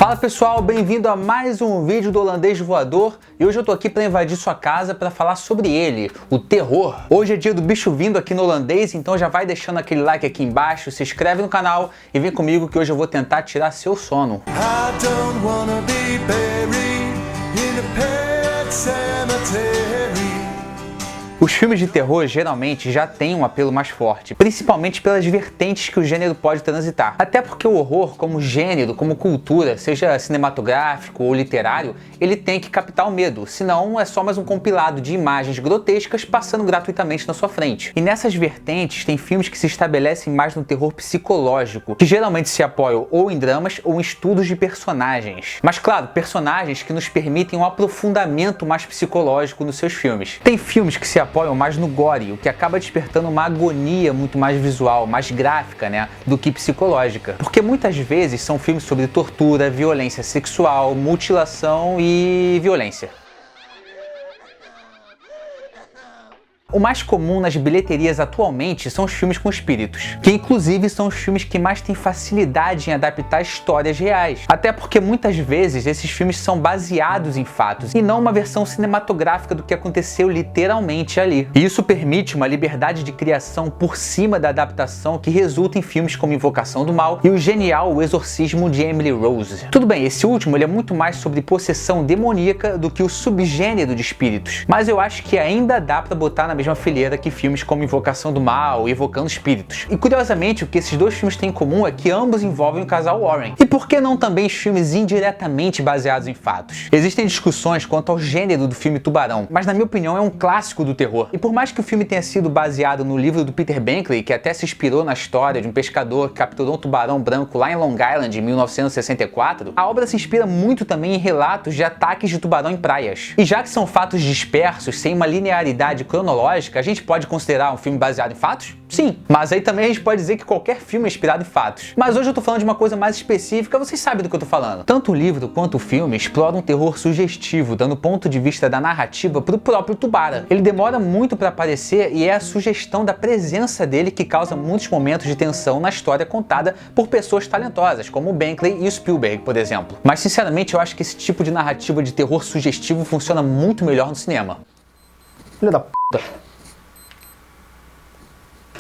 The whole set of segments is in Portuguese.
Fala pessoal, bem-vindo a mais um vídeo do Holandês Voador e hoje eu tô aqui para invadir sua casa para falar sobre ele, o terror. Hoje é dia do bicho vindo aqui no Holandês, então já vai deixando aquele like aqui embaixo, se inscreve no canal e vem comigo que hoje eu vou tentar tirar seu sono. I don't wanna be buried in a pet cemetery. Os filmes de terror geralmente já têm um apelo mais forte, principalmente pelas vertentes que o gênero pode transitar. Até porque o horror, como gênero, como cultura, seja cinematográfico ou literário, ele tem que captar o medo, senão é só mais um compilado de imagens grotescas passando gratuitamente na sua frente. E nessas vertentes tem filmes que se estabelecem mais no terror psicológico, que geralmente se apoiam ou em dramas ou em estudos de personagens. Mas claro, personagens que nos permitem um aprofundamento mais psicológico nos seus filmes. Tem filmes que se apoiam mais no gore, o que acaba despertando uma agonia muito mais visual, mais gráfica, do que psicológica. Porque muitas vezes são filmes sobre tortura, violência sexual, mutilação e violência. O mais comum nas bilheterias atualmente são os filmes com espíritos, que inclusive são os filmes que mais têm facilidade em adaptar histórias reais. Até porque muitas vezes esses filmes são baseados em fatos e não uma versão cinematográfica do que aconteceu literalmente ali. E isso permite uma liberdade de criação por cima da adaptação que resulta em filmes como Invocação do Mal e o genial O Exorcismo de Emily Rose. Tudo bem, esse último ele é muito mais sobre possessão demoníaca do que o subgênero de espíritos, mas eu acho que ainda dá pra botar na mesma fileira que filmes como Invocação do Mal e Evocando Espíritos. E curiosamente, o que esses dois filmes têm em comum é que ambos envolvem o casal Warren. E por que não também os filmes indiretamente baseados em fatos? Existem discussões quanto ao gênero do filme Tubarão, mas na minha opinião é um clássico do terror. E por mais que o filme tenha sido baseado no livro do Peter Benchley, que até se inspirou na história de um pescador que capturou um tubarão branco lá em Long Island em 1964, a obra se inspira muito também em relatos de ataques de tubarão em praias. E já que são fatos dispersos, sem uma linearidade cronológica, a gente pode considerar um filme baseado em fatos? Sim, mas aí também a gente pode dizer que qualquer filme é inspirado em fatos. Mas hoje eu tô falando de uma coisa mais específica, vocês sabem do que eu tô falando. Tanto o livro quanto o filme exploram um terror sugestivo, dando ponto de vista da narrativa pro próprio Tubara. Ele demora muito pra aparecer e é a sugestão da presença dele que causa muitos momentos de tensão na história contada por pessoas talentosas, como o Benchley e o Spielberg, por exemplo. Mas sinceramente eu acho que esse tipo de narrativa de terror sugestivo funciona muito melhor no cinema. Filha da p***.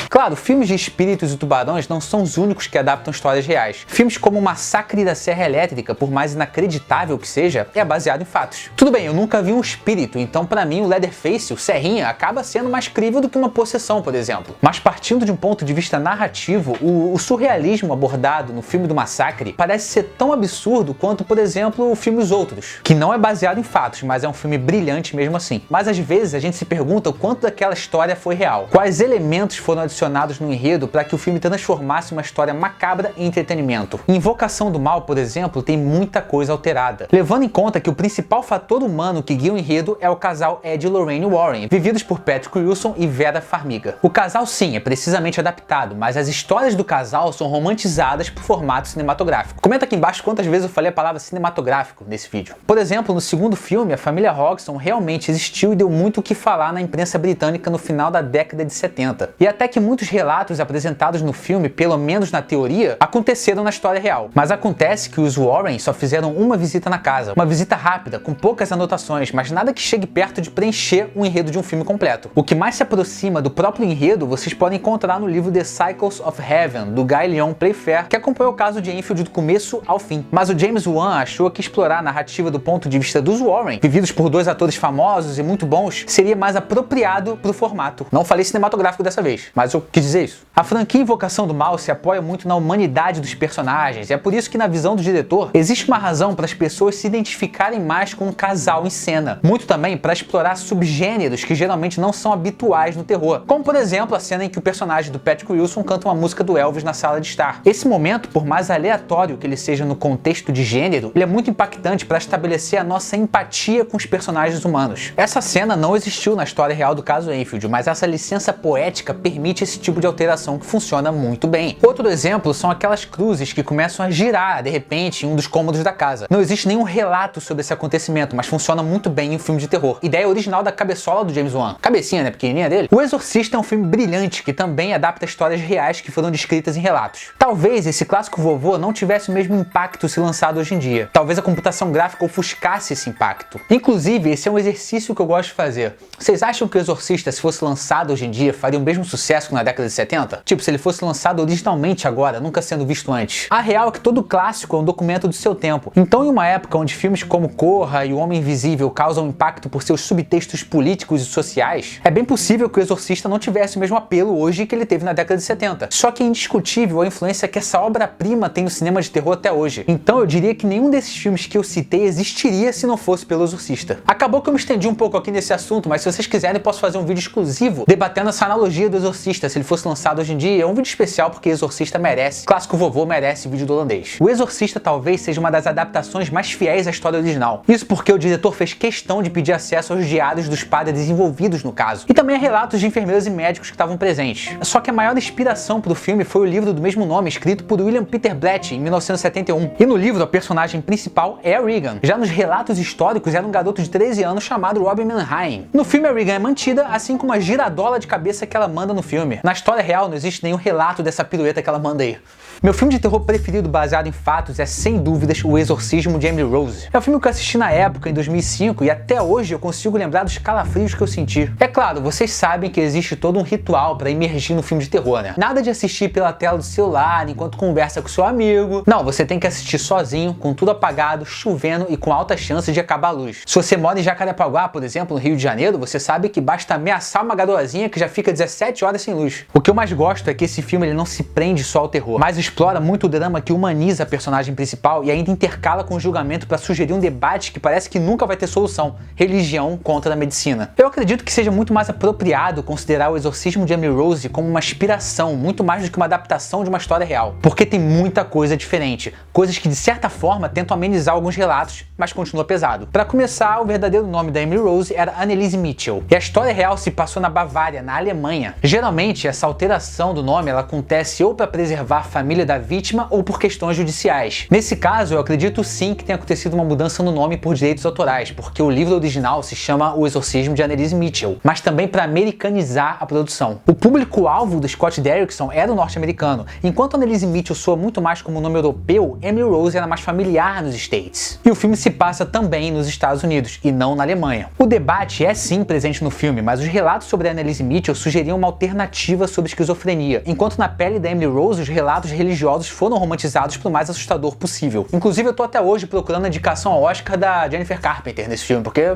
Claro, filmes de espíritos e tubarões não são os únicos que adaptam histórias reais. Filmes como O Massacre da Serra Elétrica, por mais inacreditável que seja, é baseado em fatos. Tudo bem, eu nunca vi um espírito, então pra mim o Leatherface, o Serrinha, acaba sendo mais crível do que uma possessão, por exemplo. Mas partindo de um ponto de vista narrativo, o surrealismo abordado no filme do Massacre parece ser tão absurdo quanto, por exemplo, o filme Os Outros, que não é baseado em fatos, mas é um filme brilhante mesmo assim. Mas às vezes a gente se pergunta o quanto daquela história foi real. Quais elementos foram adicionados no enredo para que o filme transformasse uma história macabra em entretenimento. Em Invocação do Mal, por exemplo, tem muita coisa alterada, levando em conta que o principal fator humano que guia o enredo é o casal Ed e Lorraine Warren, vividos por Patrick Wilson e Vera Farmiga. O casal sim, é precisamente adaptado, mas as histórias do casal são romantizadas por formato cinematográfico. Comenta aqui embaixo quantas vezes eu falei a palavra cinematográfico nesse vídeo. Por exemplo, no segundo filme, a família Hodgson realmente existiu e deu muito o que falar na imprensa britânica no final da década de 70. E até que muitos relatos apresentados no filme, pelo menos na teoria, aconteceram na história real. Mas acontece que os Warren só fizeram uma visita na casa. Uma visita rápida, com poucas anotações, mas nada que chegue perto de preencher o enredo de um filme completo. O que mais se aproxima do próprio enredo, vocês podem encontrar no livro The Cycles of Heaven, do Guy Lyon Playfair, que acompanhou o caso de Enfield do começo ao fim. Mas o James Wan achou que explorar a narrativa do ponto de vista dos Warren, vividos por dois atores famosos e muito bons, seria mais apropriado pro formato. Não falei cinematográfico dessa vez, mas eu quis dizer isso. A franquia Invocação do Mal se apoia muito na humanidade dos personagens, e é por isso que na visão do diretor existe uma razão para as pessoas se identificarem mais com um casal em cena. Muito também para explorar subgêneros que geralmente não são habituais no terror, como por exemplo a cena em que o personagem do Patrick Wilson canta uma música do Elvis na sala de estar. Esse momento, por mais aleatório que ele seja no contexto de gênero, ele é muito impactante para estabelecer a nossa empatia com os personagens humanos. Essa cena não existiu na história real do caso Enfield, mas essa licença poética permite esse esse tipo de alteração que funciona muito bem. Outro exemplo são aquelas cruzes que começam a girar de repente em um dos cômodos da casa. Não existe nenhum relato sobre esse acontecimento, mas funciona muito bem em um filme de terror. Ideia original da cabeçola do James Wan. Cabecinha, né, pequenininha dele. O Exorcista é um filme brilhante que também adapta histórias reais que foram descritas em relatos. Talvez esse clássico vovô não tivesse o mesmo impacto se lançado hoje em dia. Talvez a computação gráfica ofuscasse esse impacto. Inclusive, esse é um exercício que eu gosto de fazer. Vocês acham que o Exorcista, se fosse lançado hoje em dia, faria o mesmo sucesso que na década de 70? Tipo, se ele fosse lançado originalmente agora, nunca sendo visto antes. A real é que todo clássico é um documento do seu tempo. Então, em uma época onde filmes como Corra e O Homem Invisível causam impacto por seus subtextos políticos e sociais, é bem possível que o Exorcista não tivesse o mesmo apelo hoje que ele teve na década de 70. Só que é indiscutível a influência que essa obra-prima tem no cinema de terror até hoje. Então eu diria que nenhum desses filmes que eu citei existiria se não fosse pelo Exorcista. Acabou que eu me estendi um pouco aqui nesse assunto, mas se vocês quiserem eu posso fazer um vídeo exclusivo debatendo essa analogia do Exorcista, se ele fosse lançado hoje em dia. É um vídeo especial porque Exorcista merece, clássico vovô merece vídeo do holandês. O Exorcista talvez seja uma das adaptações mais fiéis à história original. Isso porque o diretor fez questão de pedir acesso aos diários dos padres envolvidos no caso, e também a relatos de enfermeiros e médicos que estavam presentes. Só que a maior inspiração para o filme foi o livro do mesmo nome, escrito por William Peter Blatty em 1971. E no livro a personagem principal é a Regan. Já nos relatos históricos era um garoto de 13 anos chamado Robin Mannheim. No filme a Regan é mantida, assim como a giradola de cabeça que ela manda no filme. Na história real não existe nenhum relato dessa pirueta que ela manda aí. Meu filme de terror preferido baseado em fatos é, sem dúvidas, O Exorcismo de Emily Rose. É um filme que eu assisti na época, em 2005, e até hoje eu consigo lembrar dos calafrios que eu senti. É claro, vocês sabem que existe todo um ritual para imergir no filme de terror, né? Nada de assistir pela tela do celular, enquanto conversa com seu amigo. Não, você tem que assistir sozinho, com tudo apagado, chovendo e com alta chance de acabar a luz. Se você mora em Jacarepaguá, por exemplo, no Rio de Janeiro, você sabe que basta ameaçar uma garoazinha que já fica 17 horas sem luz. O que eu mais gosto é que esse filme ele não se prende só ao terror, mas explora muito o drama que humaniza a personagem principal e ainda intercala com o julgamento para sugerir um debate que parece que nunca vai ter solução: religião contra a medicina. Eu acredito que seja muito mais apropriado considerar O Exorcismo de Emily Rose como uma inspiração, muito mais do que uma adaptação de uma história real, porque tem muita coisa diferente, coisas que de certa forma tentam amenizar alguns relatos, mas continua pesado. Para começar, o verdadeiro nome da Emily Rose era Anneliese Mitchell, e a história real se passou na Bavária, na Alemanha. Geralmente, essa alteração do nome ela acontece ou para preservar a família da vítima ou por questões judiciais. Nesse caso, eu acredito sim que tenha acontecido uma mudança no nome por direitos autorais, porque o livro original se chama O Exorcismo de Anneliese Mitchell, mas também para americanizar a produção. O público-alvo do Scott Derrickson era o norte-americano, enquanto Anneliese Mitchell soa muito mais como um nome europeu, Emily Rose era mais familiar nos States. E o filme se passa também nos Estados Unidos, e não na Alemanha. O debate é sim presente no filme, mas os relatos sobre a Anneliese Mitchell sugeriam uma alternativa sobre esquizofrenia, enquanto na pele da Emily Rose os relatos religiosos foram romantizados pelo mais assustador possível. Inclusive eu tô até hoje procurando a indicação ao Oscar da Jennifer Carpenter nesse filme, porque...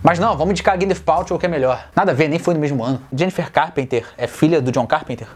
Mas não, vamos indicar a Gwyneth Paltrow, que é melhor. Nada a ver, nem foi no mesmo ano. Jennifer Carpenter é filha do John Carpenter?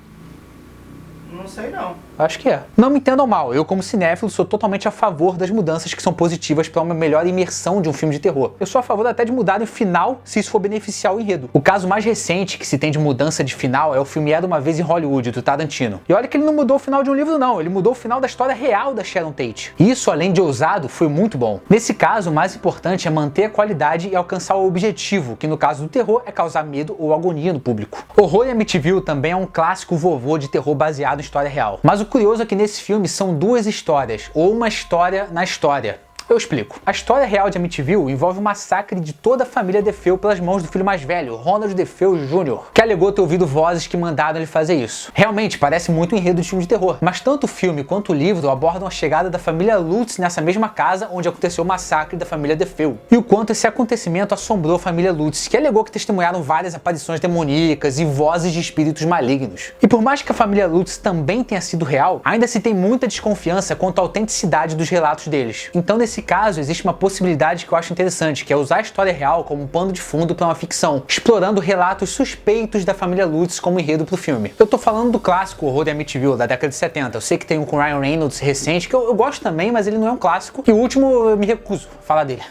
Não sei não. Acho que é. Não me entendam mal, eu como cinéfilo sou totalmente a favor das mudanças que são positivas para uma melhor imersão de um filme de terror. Eu sou a favor até de mudar o final se isso for beneficiar o enredo. O caso mais recente que se tem de mudança de final é o filme Era Uma Vez em Hollywood, do Tarantino. E olha que ele não mudou o final de um livro não, ele mudou o final da história real da Sharon Tate. Isso, além de ousado, foi muito bom. Nesse caso, o mais importante é manter a qualidade e alcançar o objetivo, que no caso do terror é causar medo ou agonia no público. Horror em Amityville também é um clássico vovô de terror baseado em história real. Mas o curioso é que nesse filme são duas histórias, ou uma história na história. Eu explico. A história real de Amityville envolve o massacre de toda a família DeFeo pelas mãos do filho mais velho, Ronald DeFeo Jr., que alegou ter ouvido vozes que mandaram ele fazer isso. Realmente, parece muito um enredo de filme de terror, mas tanto o filme quanto o livro abordam a chegada da família Lutz nessa mesma casa onde aconteceu o massacre da família DeFeo, e o quanto esse acontecimento assombrou a família Lutz, que alegou que testemunharam várias aparições demoníacas e vozes de espíritos malignos. E por mais que a família Lutz também tenha sido real, ainda se tem muita desconfiança quanto à autenticidade dos relatos deles. Então, nesse caso, existe uma possibilidade que eu acho interessante, que é usar a história real como um pano de fundo para uma ficção, explorando relatos suspeitos da família Lutz como enredo pro filme. Eu tô falando do clássico Horror de Amityville, da década de 70. Eu sei que tem um com Ryan Reynolds recente, que eu gosto também, mas ele não é um clássico. E o último eu me recuso a falar dele.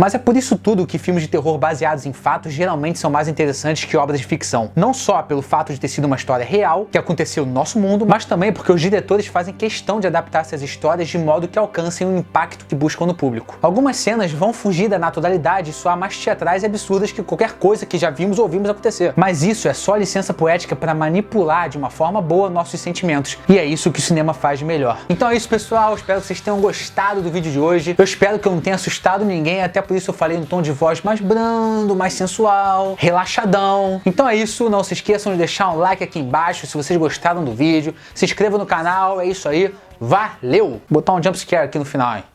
Mas é por isso tudo que filmes de terror baseados em fatos geralmente são mais interessantes que obras de ficção. Não só pelo fato de ter sido uma história real, que aconteceu no nosso mundo, mas também porque os diretores fazem questão de adaptar essas histórias de modo que alcancem o impacto que buscam no público. Algumas cenas vão fugir da naturalidade e soar mais teatrais e absurdas que qualquer coisa que já vimos ou ouvimos acontecer. Mas isso é só licença poética para manipular de uma forma boa nossos sentimentos. E é isso que o cinema faz de melhor. Então é isso, pessoal. Espero que vocês tenham gostado do vídeo de hoje. Eu espero que eu não tenha assustado ninguém, até por isso eu falei um tom de voz mais brando, mais sensual, relaxadão. Então é isso. Não se esqueçam de deixar um like aqui embaixo se vocês gostaram do vídeo. Se inscrevam no canal. É isso aí. Valeu! Vou botar um jumpscare aqui no final, hein?